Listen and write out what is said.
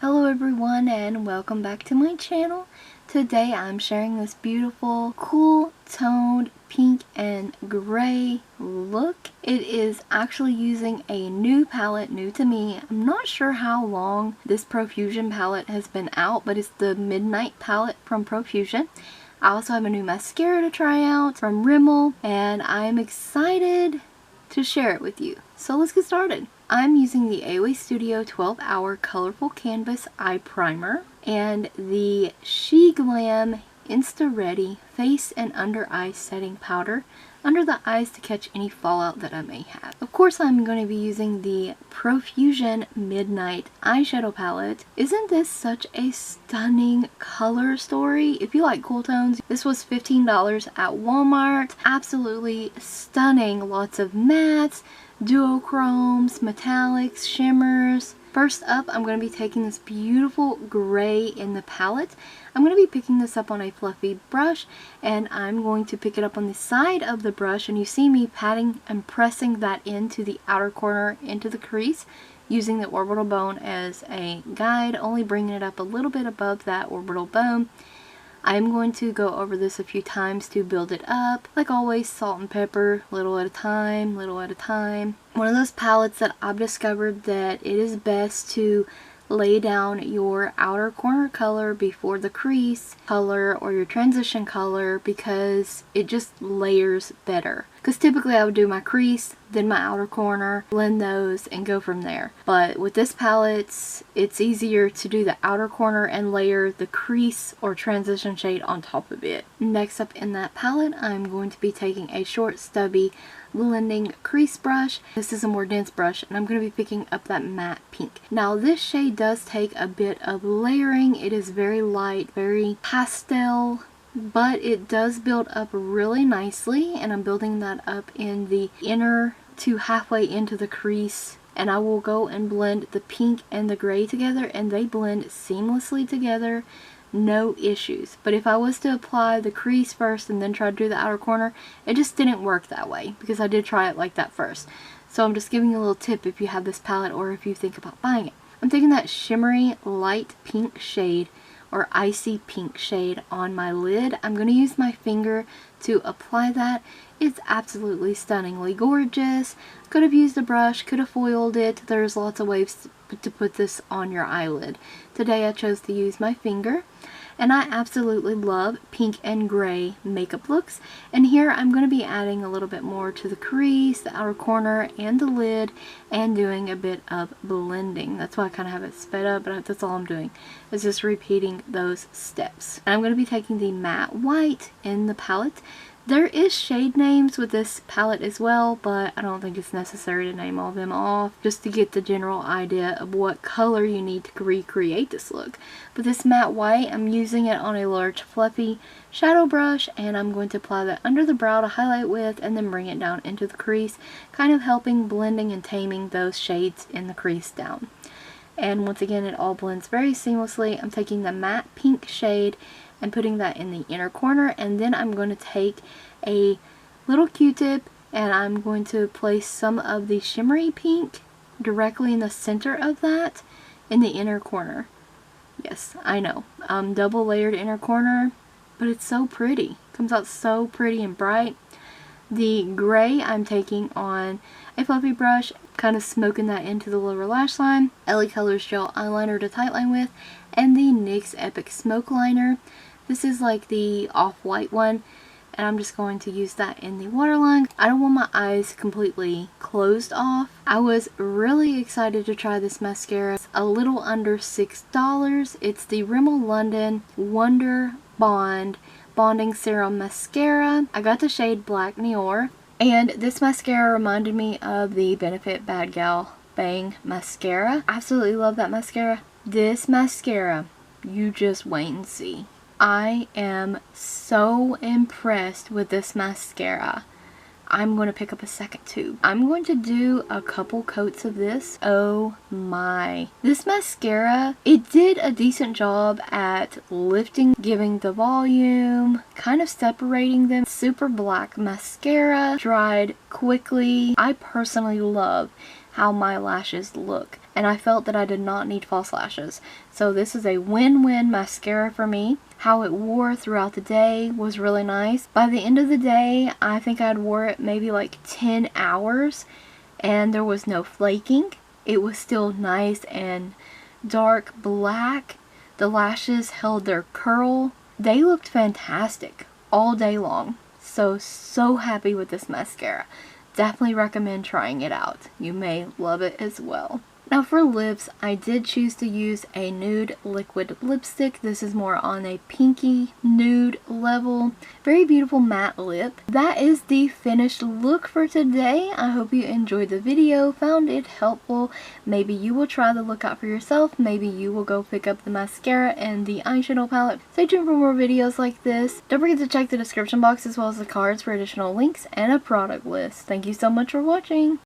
Hello everyone and welcome back to my channel. Today I'm sharing this beautiful, cool toned pink and gray look. It is actually using a new palette, new to me. I'm not sure how long this Profusion palette has been out, but it's the Midnight palette from Profusion. I also have a new mascara to try out from Rimmel and I'm excited to share it with you. So let's get started. I'm using the AOA Studio 12 Hour Colorful Canvas Eye Primer and the Sheglam Insta Ready Face and Under Eye Setting Powder under the eyes to catch any fallout that I may have. Of course, I'm going to be using the Profusion Midnight Eyeshadow Palette. Isn't this such a stunning color story? If you like cool tones, this was $15 at Walmart. Absolutely stunning. Lots of mattes, duochromes, metallics, shimmers. First up, I'm going to be taking this beautiful gray in the palette. I'm going to be picking this up on a fluffy brush, and I'm going to pick it up on the side of the brush, and you see me patting and pressing that into the outer corner, into the crease, using the orbital bone as a guide, only bringing it up a little bit above that orbital bone. I'm going to go over this a few times to build it up. Like always, salt and pepper, little at a time, little at a time. One of those palettes that I've discovered that it is best to lay down your outer corner color before the crease color or your transition color because it just layers better. Because typically I would do my crease, then my outer corner, blend those, and go from there. But with this palette, it's easier to do the outer corner and layer the crease or transition shade on top of it. Next up in that palette, I'm going to be taking a short, stubby blending crease brush. This is a more dense brush, and I'm going to be picking up that matte pink. Now this shade does take a bit of layering. It is very light, very pastel, but it does build up really nicely, and I'm building that up in the inner to halfway into the crease. And I will go and blend the pink and the gray together, and they blend seamlessly together. No issues. But if I was to apply the crease first and then try to do the outer corner, it just didn't work that way because I did try it like that first. So I'm just giving you a little tip if you have this palette or if you think about buying it. I'm taking that shimmery light pink shade or icy pink shade on my lid. I'm going to use my finger to apply that. It's absolutely stunningly gorgeous. Could have used a brush, could have foiled it. There's lots of ways to put this on your eyelid. Today I chose to use my finger, and I absolutely love pink and gray makeup looks. And here I'm going to be adding a little bit more to the crease, the outer corner, and the lid, and doing a bit of blending. That's why I kind of have it sped up, but that's all I'm doing, is just repeating those steps. And I'm going to be taking the matte white in the palette. There is shade names with this palette as well, but I don't think it's necessary to name all of them off, just to get the general idea of what color you need to recreate this look. But this matte white, I'm using it on a large fluffy shadow brush, and I'm going to apply that under the brow to highlight with, and then bring it down into the crease, kind of helping blending and taming those shades in the crease down. And once again, it all blends very seamlessly. I'm taking the matte pink shade and putting that in the inner corner, and then I'm going to take a little Q-tip and I'm going to place some of the shimmery pink directly in the center of that in the inner corner. Yes, I know, double layered inner corner, but it's so pretty. Comes out so pretty and bright. The gray I'm taking on a fluffy brush, kind of smoking that into the lower lash line. LaColors gel eyeliner to tightline with, and the NYX Epic Smoke Liner. This is like the off-white one, and I'm just going to use that in the waterline. I don't want my eyes completely closed off. I was really excited to try this mascara. It's a little under $6. It's the Rimmel London Wonder Bonding Serum Mascara. I got the shade Black Noir, and this mascara reminded me of the Benefit Bad Gal Bang Mascara. Absolutely love that mascara. This mascara, you just wait and see. I am so impressed with this mascara. I'm going to pick up a second tube. I'm going to do a couple coats of this. Oh my. This mascara, it did a decent job at lifting, giving the volume, kind of separating them. Super black mascara, dried quickly. I personally love how my lashes look. And I felt that I did not need false lashes. So this is a win-win mascara for me. How it wore throughout the day was really nice. By the end of the day, I think I'd wore it maybe like 10 hours and there was no flaking. It was still nice and dark black. The lashes held their curl. They looked fantastic all day long. So happy with this mascara. Definitely recommend trying it out. You may love it as well. Now for lips, I did choose to use a nude liquid lipstick. This is more on a pinky nude level. Very beautiful matte lip. That is the finished look for today. I hope you enjoyed the video, found it helpful. Maybe you will try the look out for yourself. Maybe you will go pick up the mascara and the eyeshadow palette. Stay tuned for more videos like this. Don't forget to check the description box as well as the cards for additional links and a product list. Thank you so much for watching.